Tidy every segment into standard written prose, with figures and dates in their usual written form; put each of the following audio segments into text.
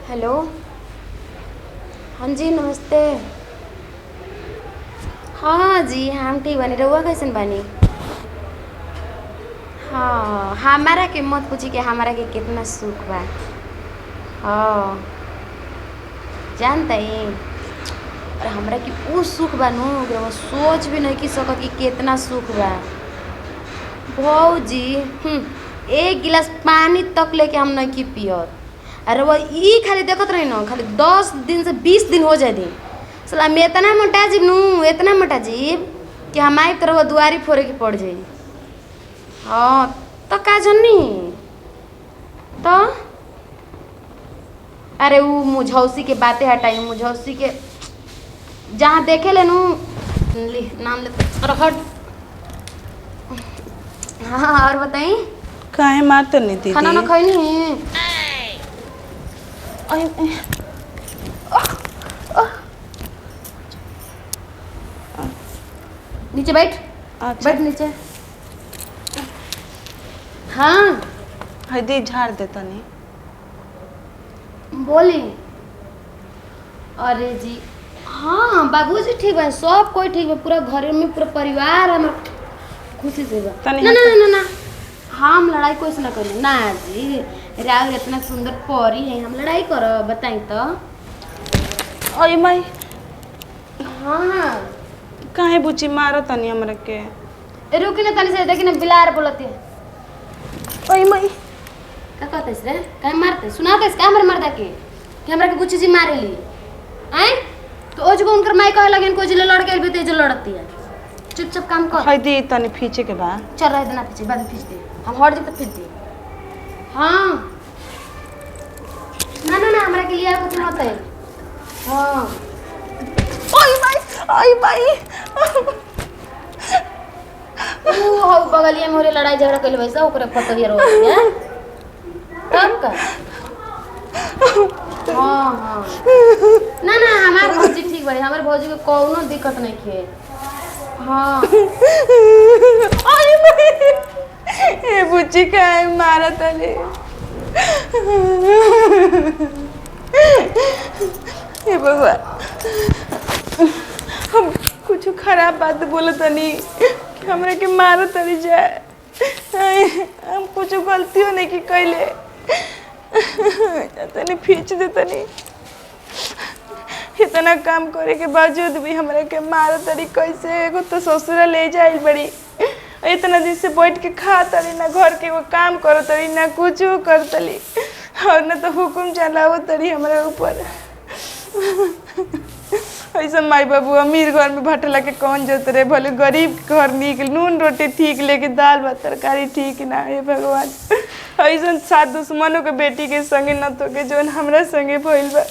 Hello, हाँ जी नमस्ते। हाँ जी हम ठीक बानी, रउआ कैसन बानी? हाँ हमारा के मत पूछी कि हमारा के कितना सुख बा। हाँ जानता ही, और हमरा की ऊ सुख बा नु कि रउआ सोच भी नहीं की सकत कि कितना सुख बा। भौजी एक गिलास पानी तक लेके हम नहीं की पियत। अरे वो ई खाली देखत रही न, खाली 10 दिन से 20 दिन हो जाए दी सला में इतना मोटा जीव नु, इतना मोटा जीव कि हमारी तरह वो दुआरी फोड़े की पड़ जाई। हाँ तो का जन्नी तो अरे वो मुझौसी के बातें हटाई, मुझौसी के जहाँ देखे ले नु नाम ले हट। हाँ और बताई काहे मारते नहीं दीदी? खाना ना खाई नहीं? नीचे बैठ। अच्छा। बैठ नीचे। हाँ हदी झाड़ देता नहीं। बोली अरे जी हाँ बाबूजी ठीक बा, सब कोई ठीक बा, पूरा घर में पूरा परिवार हमार खुशी से बा। ना ना ना ना हम लड़ाई कोई से ना करी ना जी, राहुल इतना सुंदर परी है, हम लड़ाई करो बताई तो? ओए माई हाँ काहे बुची मारो तनी हमरा के? रुकी ना तनी से, देखी ना बिलार बोलती है। ओए माई का कहते रे? काहे मारते? सुनाते का हमर मर्दा के कि हमरा के बुच्ची जी मारेली आए? तो ओ जगह उनकर माई कहे लगन कोई जिले लड़ के भी तेज लड़ती है। चुपचाप काम कर। हदी तनी पीछे के बा। चल रहे देना पीछे, बाद में खींच दे, हम हट जाते फिर दे। हाँ ना ना ना हमरा के लिए कुछ मत है। हाँ ओए माई तू हो बगलिया में होरे लड़ाई झगड़ा कइले वैसा ओकरे पतहिया रोज है तब का? हाँ हाँ ना ना हमार भौजी ठीक बाड़ी, हमार भौजी को कोनो दिक्कत नहीं खे। हाँ ओए माई ए बुची काहे मारा तनी? ए बाबा हम कुछ खराब बात बोले तनी कि हमरा के मारो तनी जाए, हम कुछ गलतियों नहीं की कैले तनी खींच दे तनी। इतना काम करे के बावजूद भी हमरा के मारो तनी कैसे? एगो तो ससुरा ले जाइल बड़ी, इतना दिन से बैठ के खा तली ना, घर के वो काम करो तली ना, कुछ कर तली और ना तो हुकुम चलावो तली हमरा ऊपर। ऐसा माई बाबू अमीर घर में भटला के कौन जत रहे, भले गरीब घर निक नून रोटी ठीक लेके दाल भात तरकारी ठीक ना है भगवान। ऐसा सात दुश्मनों के बेटी के संगे न तो के जोन हमरा संगे भइल बा।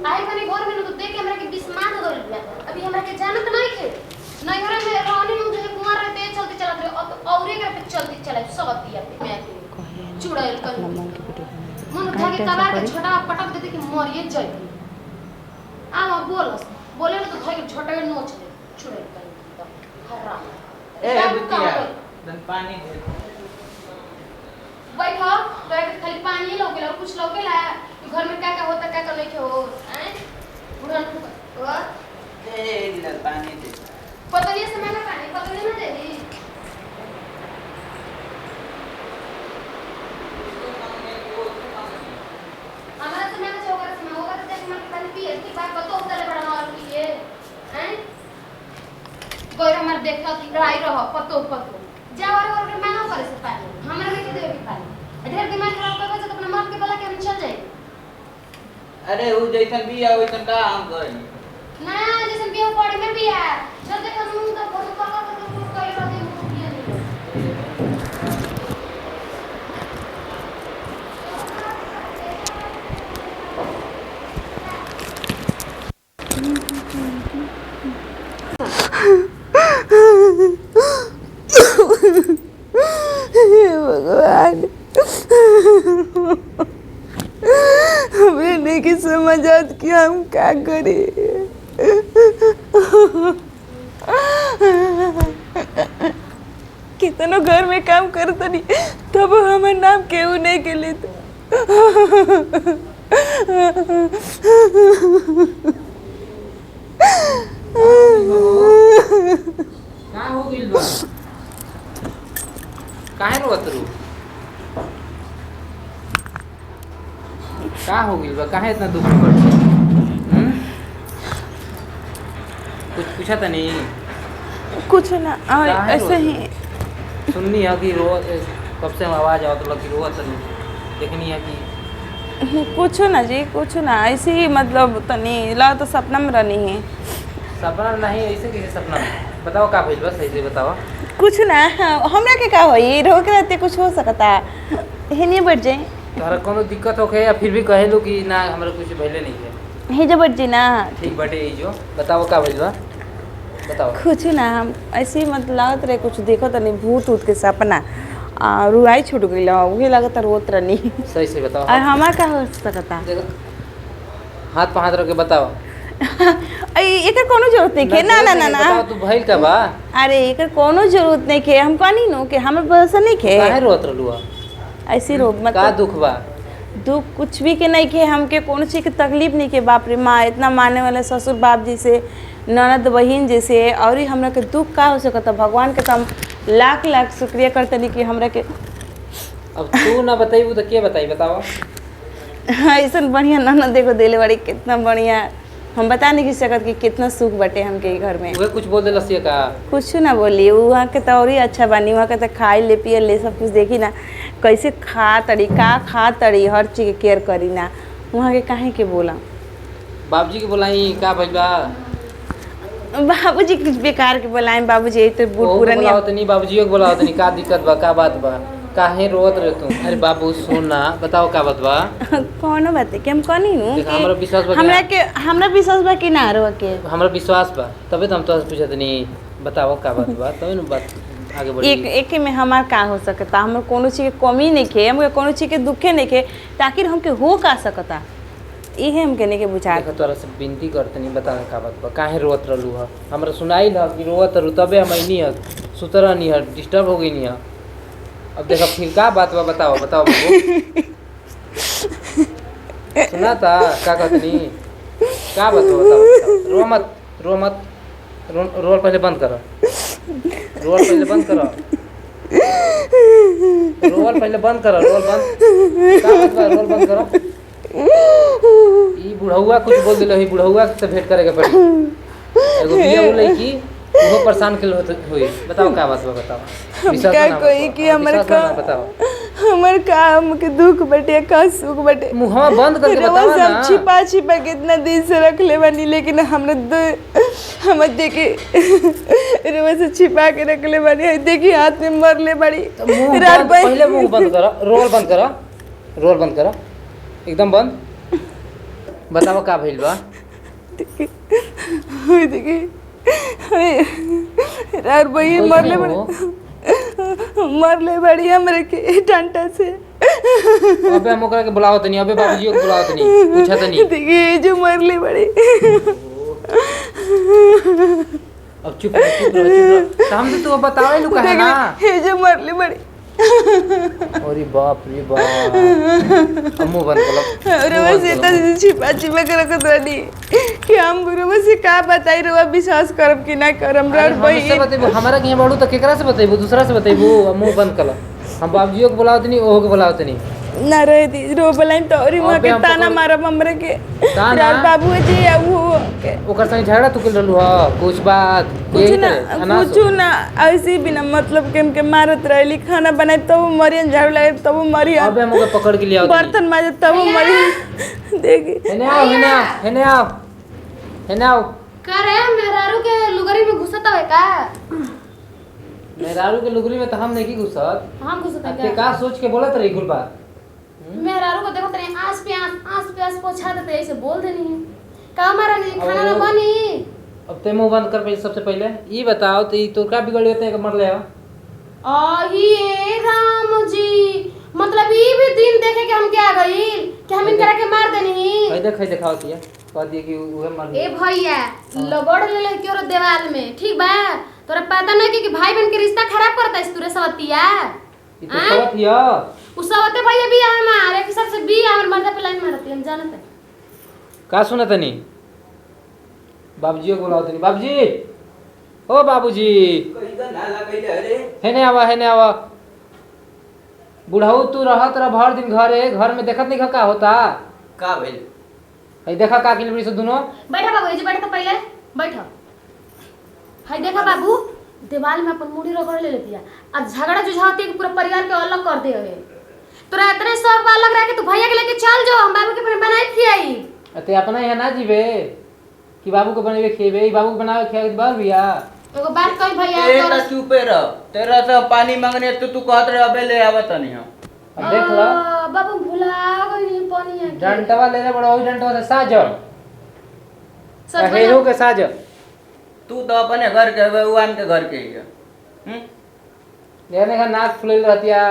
आई माने घर में न तो देख के हमरा के बिस्मान हो गइल बा। अभी हमरा के जानत नहीं थे, नहीं घर में रहने में मुझे कुमार रहते चलते चलत रहे, अब औरे के पे चलती चला सब दिया पे मैं चुड़ैल कर मन उठा के कबार के छोटा पटक देते कि मरिए जाई। आ बोले ना तो भाई छोटा के नोच ले चुड़ैल कर हराम। ए बिटिया दन पानी दे बैठो तो एक खाली पानी लोगे और कुछ लोगे ला घर में क्या होता क्या नहीं के हो हैं बुढ़ा और ए गिलास पानी दे। पता नहीं समय का पानी पता नहीं ना देली हमारा समय का होगा तो देख मैं पानी पिए की बात बतो उतरे बड़ा और पिए हैं कोई हमार देखा कि लड़ाई रहो पतो जावर और के मानो करे से पानी हमरा के देवे की पानी ढेर दिमाग खराब करबे तो अपना मर्द के बला के हम चल जाए। अरे वो जैसन भी आ वैसन का हम करी ना जैसे बियाह पड़ी में भी है जब देखो मुंह तो फोन कर कोई रहते मुंह पिए भगवान हमें नहीं समझ आत कि हम क्या करें। कितनो घर में काम करतनी तब हमार नाम केहू नहीं के लेत। का हो गइल बा? काहे रोत रू? का हो गइल बा? काहे इतना दुख करत? कुछ पूछा था नहीं? कुछ ना और काहे ऐसे रोत? ही सुननी है कि रो कब से आवाज आवत लगी रोत नहीं। देखनी है कि कुछ ना जी, कुछ ना ऐसे ही मतलब तनी ला तो सपना में रहनी है। सपना नहीं, ऐसे कैसे सपना? बताओ का भइल बा, सही से बताओ। कुछ ना हमरा के का होई, रो के रहते कुछ हो सकता है नहीं बढ़ जाए। तोहरा कोनो दिक्कत होखे या फिर भी कहेलू कि ना हमरा कुछ भइले नहीं है? हे जो बढ़ जी ना ठीक बाटे ई जो बताओ का भइल बा, बताओ। कुछ ना हम ऐसे ही मतलब लागत रहे कुछ देखो तनी भूत ऊत के सपना रुआई छूट गई उहे लागत रोत रहनी। सही से बताओ। और हमार का हो सकता देखो हाथ पे हाथ रख के बताओ। एकर कोनो जरूरत नहीं के ना ना ना ना बताओ तू भइल का बा? अरे एकर कोनो जरूरत नहीं के हम कहनी नो कि हमर भरोसा नहीं के काहे रोत रहलू? ऐसी रो का मतलब दुख बा? दुख कुछ भी के नहीं के हमके कोनो चीज के तकलीफ नहीं के। बाप रे माँ इतना माने वाले ससुर बाप जी से ननद बहिन जैसे और ही हमरा के दुख का हो सकता। भगवान के तो हम लाख लाख शुक्रिया करते कि हमरा के अब तू ना बताइबू तो के बताई? बताओ। ऐसा बढ़िया ननद देखो दिले बड़ी कितना बढ़िया। हम बता नहीं सकत कि कितना सुख बटे हमके ई घर में। उहे कुछ बोल देलस ये का? कुछ ना बोली वहाँ के तो और ही अच्छा बानी। वहाँ के तो खाई ले पिए ले सब कुछ देखी ना कैसे खा तड़ी का खा तड़ी हर चीज़ के केयर करी ना। वहाँ के काहे के बोला बाबूजी के बोलाई का भइल बा? बाबूजी कुछ बेकार के बोलाएं। बाबूजी यही तो बूढ़ ओहो पुरानी बोलाओ तनी, बाबूजी को बोलाओ तनी। का दिक्कत बा, का बात बा? काहे रोत रहे तू? अरे बाबू सुन ना, बताओ का बात बा? कौनो बात है कि हम कहनी नु देख, हमरा विश्वास बा कि हमरा विश्वास बा कि ना रो के हमरा विश्वास बा, तबे तो हम तोहसे पूछत नहीं। बताओ का बात बा, तबे न बात आगे बढ़ी। एक में हमार का हो सकता। हमर कोनो चीज के कमी नहीं खे, हमके कोनो चीज के दुखे नहीं खे, ताकि हमके हो का सकता इहे हम कहने के बुझा। देखो तोरा से विनती करते नहीं, बता का बात बा? काहे रोत रहलू ह? हमरा सुनाई ल कि रोत रहू, तबे हम नहीं ह सुतरा नहीं ह, डिस्टर्ब हो गई नहीं ह। अब देखो फिर का बात बा, बताओ बताओ बाबू। सुना था का कहतनी? का बात बा बताओ, बताओ। रो मत, रो मत, रोल पहले बंद करो, रोल पहले बंद करो, रोल पहले बंद करो, रोल बंद। का बात बा, रोल बंद करो। ई बुढ़ौआ कुछ बोल दिलो, ही बुढ़ौआ से भेंट करे के पड़ी। एगो बिया बोले कि वो परेशान के होई। बताओ का बात बा, बताओ। हम क्या कोई कि हमर का हमर काम के दुख बटे का सुख बटे। मुंहवा बंद करके बताओ ना। सब छिपा छिपा कितना दिन से रख ले बानी, लेकिन हमने हम देखी रोज से छिपा के रख ले बानी। देखी हाथ में मर ले बड़ी रात पहले मुंह बंद करो, रोल बंद करो, रोल बंद करो, एकदम बंद। बताओ का भइल बा? देखी रात बहिन मर ले बड़ी, मर ले बड़ी हमरे के डंडा से। अबे हम ओकरा के बुलाओ तनी, अबे बाबूजी को बुलाओ तनी, पूछा तनी। देखी जो मर ले बड़ी। अब चुप रहो, चुप रहो, चुप रहो। हम तो बतावे लू कहे ना। ये जो मर ले बड़ी। अरे बाप रे बाप। अब मुंह बंद कर लो। रोज इतना छिपा छिपा के रखत रहनी कि हम रोज से का बताई रोवा विश्वास करब कि ना करम। हमसे बतेबू, हमरा के बाड़ू तो केकरा से बतेबू? दूसरा से बतेबू। अब मुंह बंद कर लो। हम बाबूजी को बुलाओ तनी, ओहो के बुलाओ तनी। ना रहे दी रो बलाइन तो और वहां के ताना मारब हमरे के। ताना बाबू जी वो के ओकर संग झगड़ा तू कर रहलू ह? कुछ बात कुछ ना ऐसे बिना मतलब के हमके मारत रहली। खाना बनाए तब तो मरियन, झाड़ू लगे तब तो मरियन। अबे हम ओके पकड़ के ले आओ। बर्तन माजे तब तो मरियन। देखी हेने आओ, हेने आओ, हेने आओ, हेने आओ। का रे मेहरारू के लुगरी में घुसत है का? मेहरारू के लुगरी में तो हम नहीं घुसत। हम घुसत अब है ते का सोच के बोलत रही कुल बात? मेहरारू को देखो तेरे आस पे आस पोछा देते ऐसे बोल देनी है का हमारा नहीं खाना ना बनी। अब ते मुंह बंद कर पहले, सबसे पहले ई बताओ तो ई तोर का बिगड़ होते है मर ले आओ। ये राम जी, मतलब ई भी दिन देखे के हम क्या गइल कि हम इनकरा के मार देनी। भाई देख दिखाओ तिया कह दिए कि उहे मर ए भैया लगड़ ले के और देवाल में ठीक बा। तोरा पता नहीं कि भाई बहन के रिश्ता खराब करता है तूरे सवतिया। ई तो सवत हिया। उ सवते भैया भी हमारे के सबसे भी हमर मर्दा पे लाइन मारती हम जानत है। का सुनत नहीं बाबूजी को बुलाओ तनी। बाबूजी ओ बाबूजी हेने आवा बुढ़ाऊ तू रहत रह भर दिन घरे घर में देखत नहीं का होता का भेल हई देखा का किन से दोनों बैठा बाबू जी बैठ तो पहले बैठो। हाय देखा बाबू दीवार में अपन मुड़ी रगड़ ले लेती है अब झगड़ा जुझाती है कि पूरा परिवार के अलग कर दे हवे। तोरा इतने शौक बा लग रहा है कि तू भैया के लेके चल जो हम बाबू के फिर बनाए खियाई। अते अपना यहाँ ना जीवे कि बाबू को बनावे खिएबे ई बाबू को बनावे खियावे बाल भैया। एगो बात कही भैया ए तोरा त चुपे रह तेरा से पानी मांगने तू कहत रहे अबे ले आवत नहीं हम अब देख ला बाबू भुला गई पानी है डंटवा ले ले बड़ा ओई डंटवा से साजर सच हेरो के साजर तू तो अपने घर के भगवान के घर के ही है लेने का नाक फुलेल रहतिया।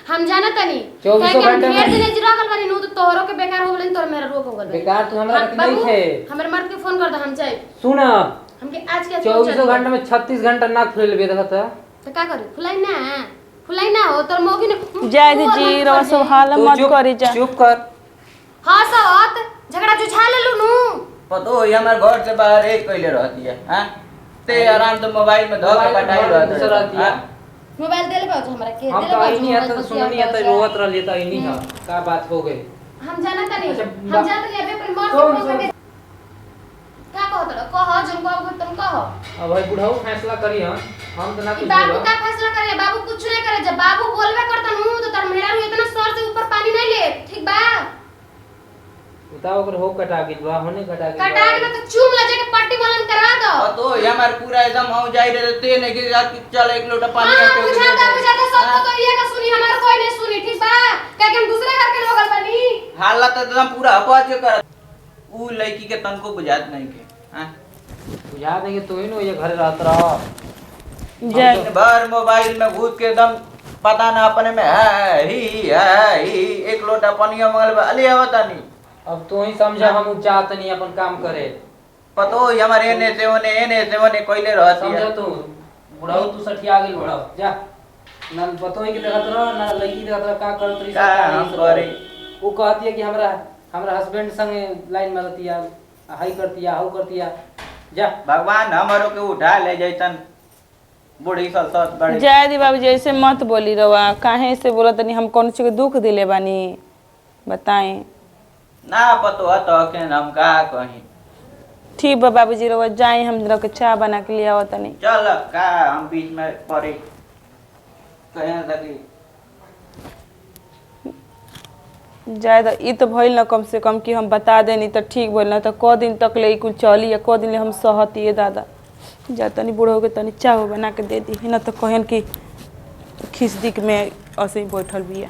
हम जानत नहीं 24 घंटे में ढेर दिन जिरागल बानी नु तो तोहरो के बेकार हो गेलन तोर मेरा रोग हो गेल बेकार तू हमरा के नहीं थे। हमर मर्द के फोन कर दो हम जाए सुन हमके आज के 24 घंटे में 36 घंटा नाक फुलेल बे देखत तो का करी फुलाई ना हो तोर मोगी ने जाय दीजिए रवा सब हाल मत करी जा। चुप कर हां सत झगड़ा जुझा ले लू नु पतो है हमारे घर से बाहर एक कैले रहती है हां ते आराम से मोबाइल में धो के पटाई रहती है। मोबाइल देले बाजू हमरा के हम देले तो बाजू आई नहीं आता सुननी आता रोवत रह लेता ही नहीं है का बात हो गई। हम जानत नहीं अच्छा, हम जानत नहीं अबे पर मर कौन के सा? का कहत रह कह जन बाबू तुम कह अब भाई बुढ़ाऊ फैसला करी हम तो ना ई कुछ बाबू बोला। का फैसला करे बाबू कुछ नहीं करे जब बाबू बोलबे करता नु तो तार मेरा इतना सर से ऊपर पानी नहीं ले ठीक बा बताओ अगर हो कटा गई बा होने कटा गई कटा के ना तो चूम ले जाके पट्टी मलन करा दो पतो है हमारे पूरा एकदम हो जाई रे ते ने के रात चल एक लोटा पानी हां के बुझाता सब तो ये का सुनी हमार कोई नहीं सुनी ठीक बा क्या कि हम दूसरे घर के लोग बनी हालत एकदम पूरा अपच कर ऊ लड़की के तन को बुझात नहीं के हां बुझा देंगे तो ही नो ये घर रहत रह जाय दिन भर मोबाइल में घुस के एकदम पता ना अपने में है ही एक लोटा पानी मंगल अली आवता नहीं। अब तो ही समझा हम चाहत नहीं अपन काम करे पतो है हमारे एने से ओने कोइले रहती है। समझा तू बुढ़ाऊ तू सठिया गेल बुढ़ाऊ जा ना पतो ही के देखत रह ना लड़की देखत रह का करत रही का हम करे वो कहती है कि हमरा हस्बैंड संग लाइन मारतिया हाई करतिया हाउ करतिया जा भगवान हमारो के उठा ले जैतन बूढ़ी सत बड़ी जाय दी बाबूजी ऐसे मत बोली रवा काहे से बोला तनी हम कौन चीज के दुख दिले बानी बताएं। ना पतो है तो के हम का कहीं ठीक बा बाबूजी रवा जाए हम जरा के चाय बना के ले आओ तनी। चल का हम बीच में पड़े कहीं तक जाए ई तो भइल ना कम से कम कि हम बता देनी तो ठीक भइल ना तो क दिन तक ले कुछ चली या क दिन ले हम सहती दादा जा तनी बूढ़ो के तनी चाय बना के दे दी ना तो कहन कि खिस दिक में ऐसे ही बैठल बिया।